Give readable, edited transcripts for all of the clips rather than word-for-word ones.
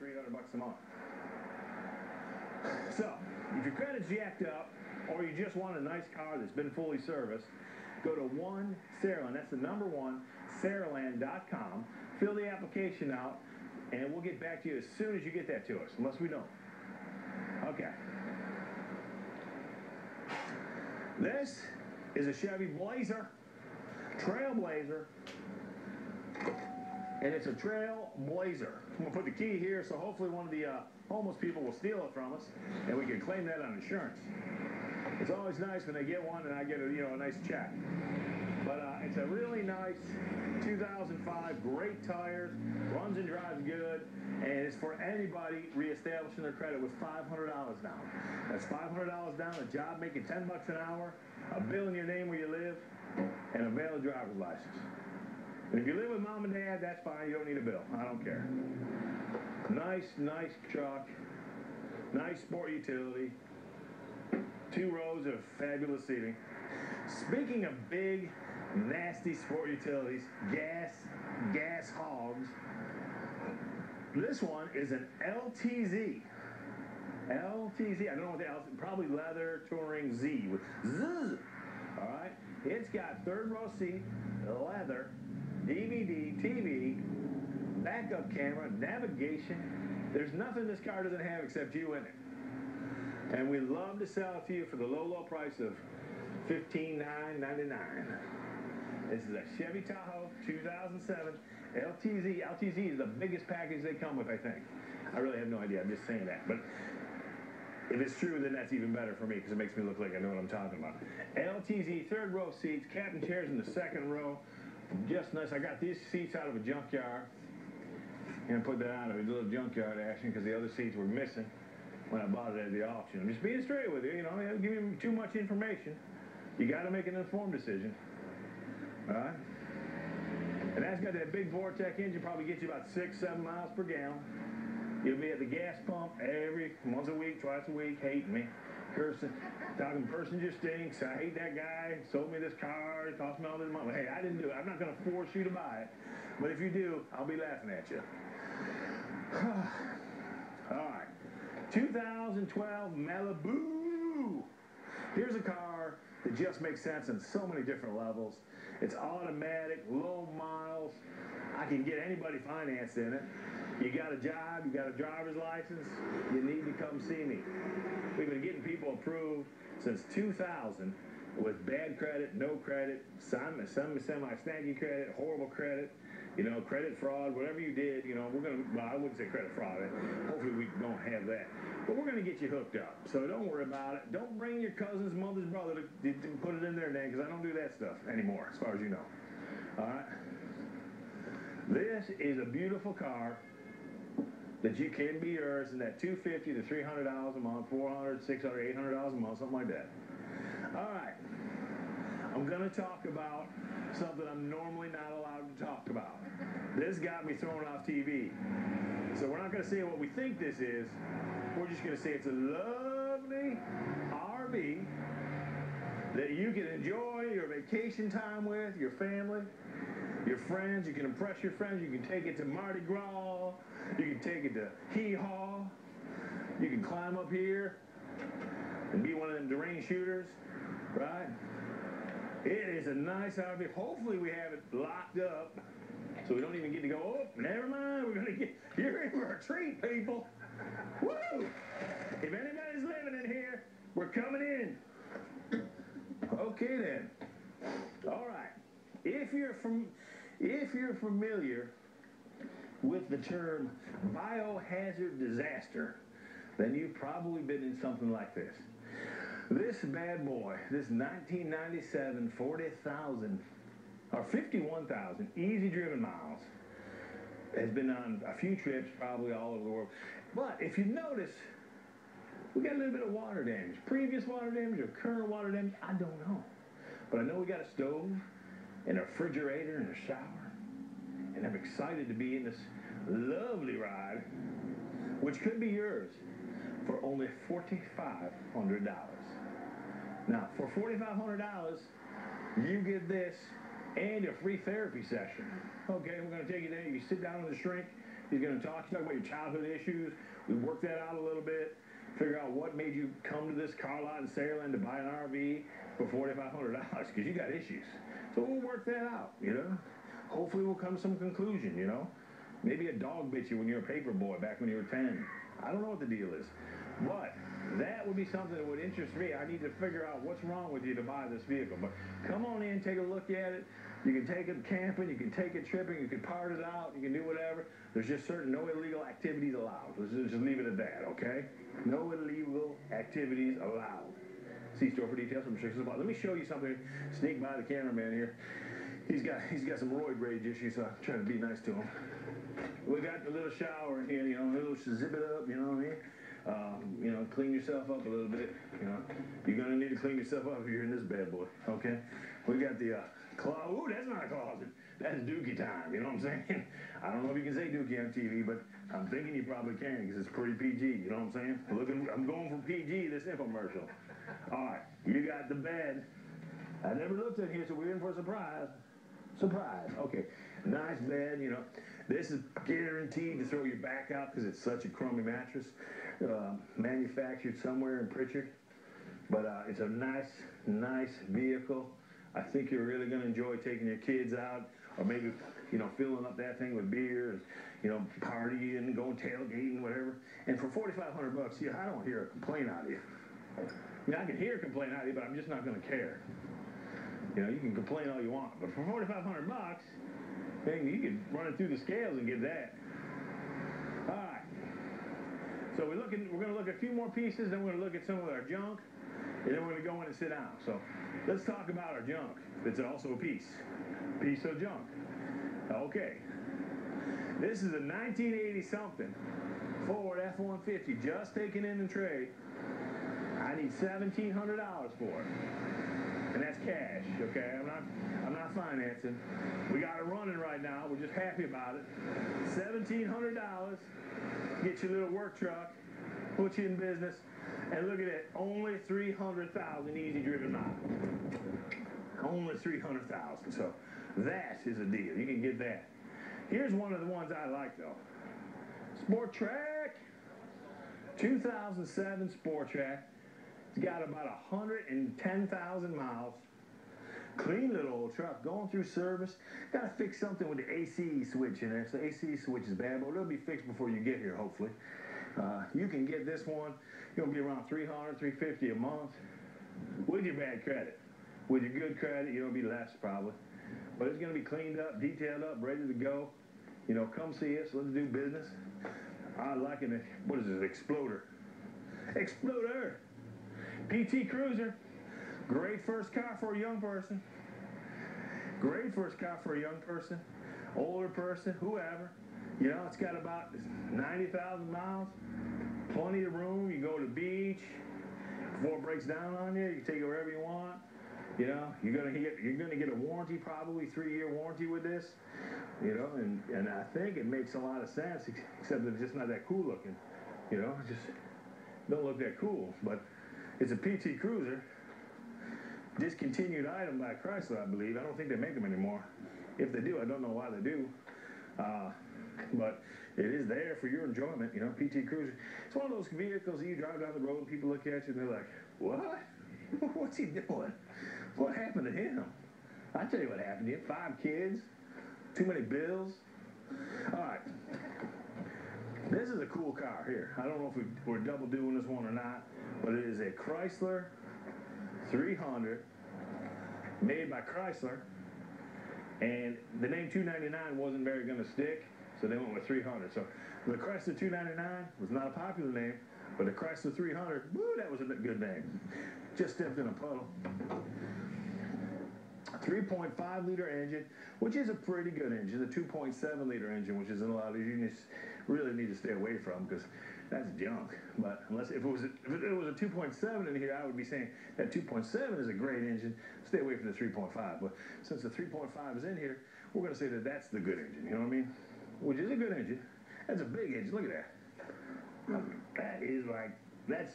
$300 a month. So, if your credit's jacked up, or you just want a nice car that's been fully serviced, go to one Saraland. That's the number one, Saraland.com. Fill the application out, and we'll get back to you as soon as you get that to us, unless we don't. Okay. This is a Chevy Blazer, Trailblazer, and it's a Trailblazer. I'm going to put the key here, so hopefully one of the homeless people will steal it from us, and we can claim that on insurance. It's always nice when they get one and I get a nice check. But it's a really nice 2005, great tires, runs and drives good, and it's for anybody reestablishing their credit with $500 down. That's $500 down, a job making $10 an hour, a bill in your name where you live, and a valid driver's license. And if you live with mom and dad, that's fine. You don't need a bill. I don't care. Nice truck, nice sport utility, 2 rows of fabulous seating. Speaking of big, nasty sport utilities, gas hogs, this one is an LTZ. LTZ, I don't know what the L, probably leather touring Z with Z. All right, it's got 3rd row seat, leather, DVD, TV, backup camera, navigation. There's nothing this car doesn't have except you in it. And we love to sell it to you for the low price of $15,999. This is a Chevy Tahoe 2007 LTZ. LTZ is the biggest package they come with, I think. I really have no idea. I'm just saying that. But if it's true, then that's even better for me because it makes me look like I know what I'm talking about. LTZ, 3rd row seats, captain chairs in the 2nd row. Just nice. I got these seats out of a junkyard. And I put that out of a little junkyard action because the other seats were missing when I bought it at the auction. I'm just being straight with you. You know, I don't give you too much information. You got to make an informed decision. All right? And that's got that big Vortec engine, probably gets you about 6-7 miles per gallon. You'll be at the gas pump once a week, twice a week, hating me, cursing, talking person just stinks. I hate that guy. Sold me this car. It cost me all this money. Hey, I didn't do it. I'm not going to force you to buy it. But if you do, I'll be laughing at you. All right. 2012 Malibu. Here's a car that just makes sense on so many different levels. It's automatic, low miles. I can get anybody financed in it. You got a job, you got a driver's license, you need to come see me. We've been getting people approved since 2000 with bad credit, no credit, semi-snaggy credit, horrible credit, credit fraud, whatever you did, we're going to, well, I wouldn't say credit fraud. Hopefully we don't have that. But we're going to get you hooked up. So don't worry about it. Don't bring your cousin's mother's brother to put it in their name because I don't do that stuff anymore, as far as you know. All right? This is a beautiful car that you can be yours in that $250 to $300 a month, $400, $600, $800 a month, something like that. All right. I'm going to talk about something I'm normally not allowed to talk about. This got me thrown off TV. So we're not going to say what we think this is. We're just going to say it's a lovely RV that you can enjoy your vacation time with, your family, your friends. You can impress your friends. You can take it to Mardi Gras. You can take it to Hee-Haw. You can climb up here and be one of them deranged shooters, right? It is a nice RV. Hopefully we have it locked up so we don't even get to go, oh, never mind, you're in for a treat, people. Woo! If anybody's living in here, we're coming in. Okay, then. All right. If you're familiar with the term biohazard disaster, then you've probably been in something like this. This bad boy, this 1997 40,000 or 51,000 easy driven miles has been on a few trips probably all over the world. But if you notice, we got a little bit of water damage. Previous water damage or current water damage, I don't know. But I know we got a stove and a refrigerator and a shower. And I'm excited to be in this lovely ride, which could be yours for only $4,500. Now, for $4,500, you get this and a free therapy session. Okay, we're going to take you there. You sit down in the shrink. He's going to talk about your childhood issues. We work that out a little bit. Figure out what made you come to this car lot in Saraland to buy an RV for $4,500 because you got issues. So we'll work that out, you know. Hopefully we'll come to some conclusion, you know. Maybe a dog bit you when you were a paper boy back when you were 10. I don't know what the deal is. But that would be something that would interest me. I need to figure out what's wrong with you to buy this vehicle. But come on in, take a look at it. You can take it camping, you can take it tripping, you can part it out, you can do whatever. There's just no illegal activities allowed. Let's just leave it at that, okay? No illegal activities allowed. See store for details from restrictions apply. Let me show you something. Sneak by the cameraman here. He's got some roid rage issues, so I'm trying to be nice to him. We got the little shower here, you know, a little zip it up, you know what I mean? You know, clean yourself up a little bit, you know. You're going to need to clean yourself up if you're in this bad boy, okay? We got the closet. Ooh, that's not a closet. That's dookie time, you know what I'm saying? I don't know if you can say dookie on TV, but I'm thinking you probably can because it's pretty PG, you know what I'm saying? I'm going for PG, this infomercial. All right, you got the bed. I never looked in here, so we're in for a surprise. Surprise. Okay, nice bed, you know. This is guaranteed to throw your back out because it's such a crummy mattress. Manufactured somewhere in Pritchard. But it's a nice vehicle. I think you're really going to enjoy taking your kids out or maybe, you know, filling up that thing with beer and, you know, partying, going tailgating, whatever. And for $4,500, see, I don't hear a complaint out of you. I mean, I can hear a complaint out of you, but I'm just not going to care. You know, you can complain all you want, but for $4,500, dang, you can run it through the scales and get that. All right. So we're going to look at a few more pieces, then we're going to look at some of our junk, and then we're going to go in and sit down. So let's talk about our junk. It's also a piece of junk. Okay. This is a 1980-something Ford F-150, just taken in the trade. I need $1,700 for it. And that's cash, okay? I'm not financing. We got it running right now. We're just happy about it. $1,700. Get your little work truck, put you in business, and look at it. Only 300,000 easy driven miles. Only 300,000. So that is a deal. You can get that. Here's one of the ones I like though. Sport Track. 2007 Sport Track. It's got about 110,000 miles. Clean little old truck, going through service. Got to fix something with the AC switch in there. So the AC switch is bad, but it'll be fixed before you get here, hopefully. You can get this one. You're going to be around $300, $350 a month with your bad credit. With your good credit, you'll be less probably. But it's going to be cleaned up, detailed up, ready to go. You know, come see us. Let's do business. I like it. What is this? Exploder. Exploder. PT Cruiser. Great first car for a young person. Great first car for a young person, older person, whoever. You know, it's got about 90,000 miles. Plenty of room. You go to the beach. Before it breaks down on you, you can take it wherever you want. You know, you're gonna get a warranty, probably 3-year warranty with this. You know, and I think it makes a lot of sense, except that it's just not that cool looking. You know, it just don't look that cool. But it's a PT Cruiser. Discontinued item by Chrysler, I believe. I don't think they make them anymore. If they do, I don't know why they do. But it is there for your enjoyment, you know, PT Cruiser. It's one of those vehicles that you drive down the road and people look at you and they're like, what? What's he doing? What happened to him? I'll tell you what happened to you. 5 kids, too many bills. All right. This is a cool car here. I don't know if we're double doing this one or not, but it is a Chrysler 300 made by Chrysler, and the name 299 wasn't very going to stick, so they went with 300. So the Chrysler 299 was not a popular name, but the Chrysler 300, woo, that was a good name. Just stepped in a puddle. 3.5 liter engine, which is a pretty good engine. The 2.7 liter engine, which is a lot of you just really need to stay away from because that's junk. But unless if it was a 2.7 in here, I would be saying that 2.7 is a great engine. Stay away from the 3.5. But since the 3.5 is in here, we're going to say that that's the good engine. You know what I mean? Which is a good engine. That's a big engine. Look at that. That is like, that's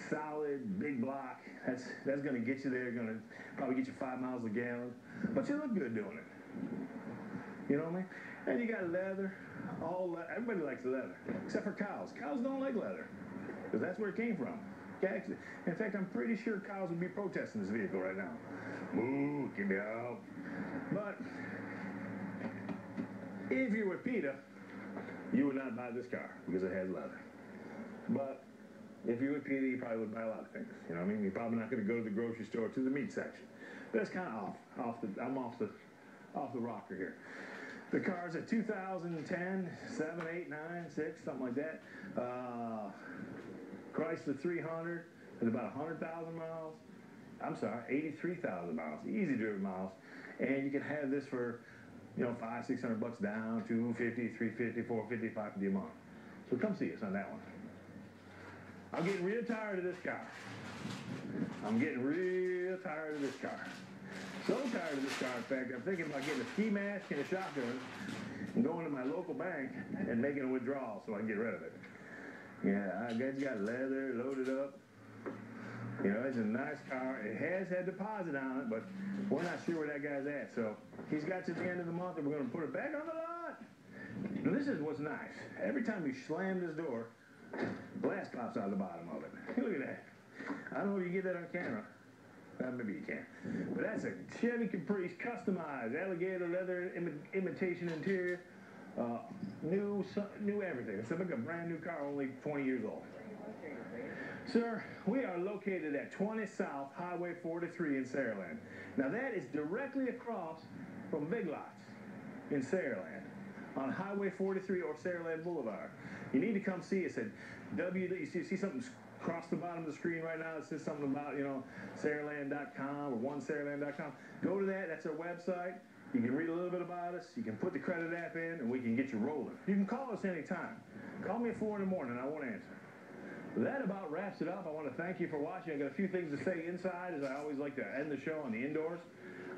solid, big block. That's going to get you there. Going to probably get you 5 miles a gallon. But you look good doing it. You know what I mean? And you got leather, everybody likes leather, except for cows. Cows don't like leather, because that's where it came from. In fact, I'm pretty sure cows would be protesting this vehicle right now. Moo, get me out. But if you're with PETA, you would not buy this car because it has leather. But if you're with PETA, you probably would buy a lot of things. You know what I mean? You're probably not going to go to the grocery store to the meat section. But that's kind of I'm off the rocker here. The car's a 2010, 7, 8, 9, 6, something like that. Chrysler 300 is about 100,000 miles. I'm sorry, 83,000 miles, easy driven miles. And you can have this for, you know, $500, $600 down, $250, $350, $450, $550 a month. So come see us on that one. I'm getting real tired of this car. I'm getting real tired of this car. So tired of this car, in fact, I'm thinking about getting a ski mask and a shotgun and going to my local bank and making a withdrawal so I can get rid of it. Yeah, I guess got leather loaded up. You know, it's a nice car. It has had deposit on it, but we're not sure where that guy's at. So he's got to the end of the month, and we're going to put it back on the lot. Now, this is what's nice. Every time you slam this door, glass pops out of the bottom of it. Look at that. I don't know if you get that on camera. Maybe you can. But that's a Chevy Caprice customized alligator leather imitation interior. New everything. It's like a brand new car, only 20 years old. Sir, we are located at 20 South Highway 43 in Saraland. Now that is directly across from Big Lots in Saraland on Highway 43 or Saraland Boulevard. You need to come see us at you see something across the bottom of the screen right now. It says something about, you know, Saraland.com or onesaraland.com. Go to that. That's our website. You can read a little bit about us. You can put the credit app in, and we can get you rolling. You can call us anytime. Call me at 4 in the morning. I won't answer. That about wraps it up. I want to thank you for watching. I got a few things to say inside, as I always like to end the show on the indoors.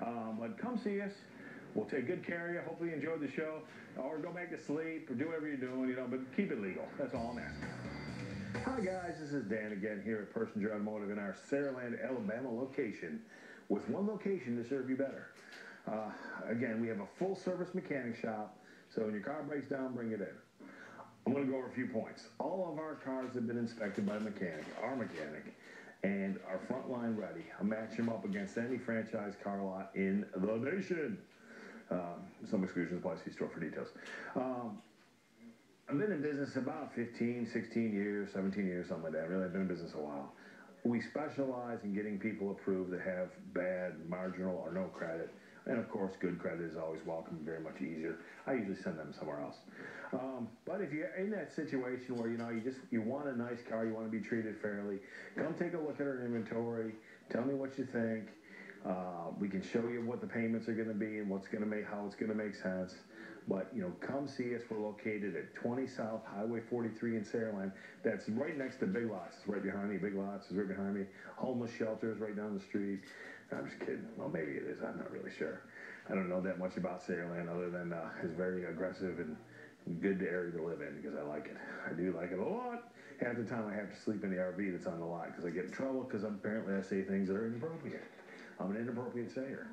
But come see us. We'll take good care of you. Hopefully you enjoyed the show. Or go back to sleep or do whatever you're doing, you know, but keep it legal. That's all I'm asking. Hi, guys. This is Dan again here at Persinger Automotive in our Saraland, Alabama location, with one location to serve you better. Again, we have a full-service mechanic shop, so when your car breaks down, bring it in. I'm going to go over a few points. All of our cars have been inspected by a mechanic, our mechanic, and are frontline ready. I match them up against any franchise car lot in the nation. Some exclusions apply. See store for details. I've been in business about 15, 16 years, 17 years, something like that. Really, I've been in business a while. We specialize in getting people approved that have bad, marginal, or no credit. And, of course, good credit is always welcome, very much easier. I usually send them somewhere else. But if you're in that situation where, you know, you want a nice car, you want to be treated fairly, come take a look at our inventory. Tell me what you think. We can show you what the payments are going to be and how it's going to make sense. But, you know, come see us. We're located at 20 South Highway 43 in Saraland. That's right next to Big Lots. It's right behind me. Big Lots is right behind me. Homeless shelter is right down the street. I'm just kidding. Well, maybe it is. I'm not really sure. I don't know that much about Saraland other than it's very aggressive and good area to live in because I like it. I do like it a lot. Half the time I have to sleep in the RV that's on the lot because I get in trouble because apparently I say things that are inappropriate. I'm an inappropriate sayer.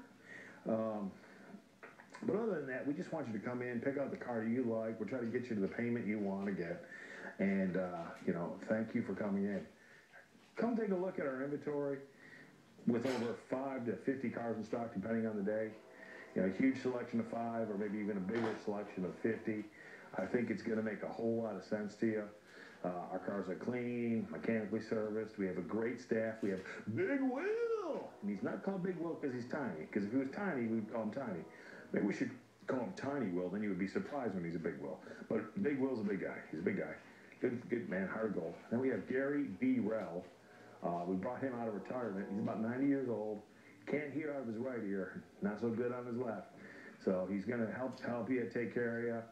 But other than that, we just want you to come in, pick out the car you like. We'll try to get you to the payment you want to get. And, you know, thank you for coming in. Come take a look at our inventory with over 5 to 50 cars in stock, depending on the day. You know, a huge selection of 5 or maybe even a bigger selection of 50. I think it's going to make a whole lot of sense to you. Our cars are clean, mechanically serviced. We have a great staff. We have Big Will. And he's not called Big Will because he's tiny. Because if he was tiny, we'd call him Tiny. Maybe we should call him Tiny Will. Then you would be surprised when he's a Big Will. But Big Will's a big guy. He's a big guy. Good man, heart of gold. Then we have Gary B. Rell. We brought him out of retirement. He's about 90 years old. Can't hear out of his right ear. Not so good on his left. So he's going to help you, take care of you.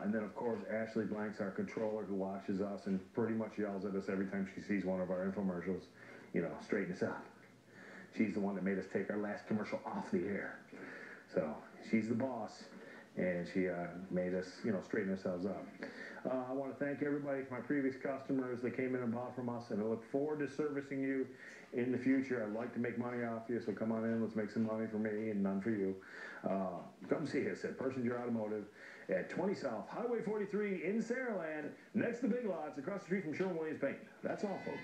And then, of course, Ashley Blanks, our controller, who watches us and pretty much yells at us every time she sees one of our infomercials. You know, straighten us up. She's the one that made us take our last commercial off the air. So she's the boss. and she made us, straighten ourselves up. I want to thank everybody for my previous customers that came in and bought from us, and I look forward to servicing you in the future. I'd like to make money off you, so come on in. Let's make some money for me and none for you. Come see us at Persinger Automotive at 20 South Highway 43 in Saraland, next to Big Lots, across the street from Sherwin-Williams Paint. That's all, folks.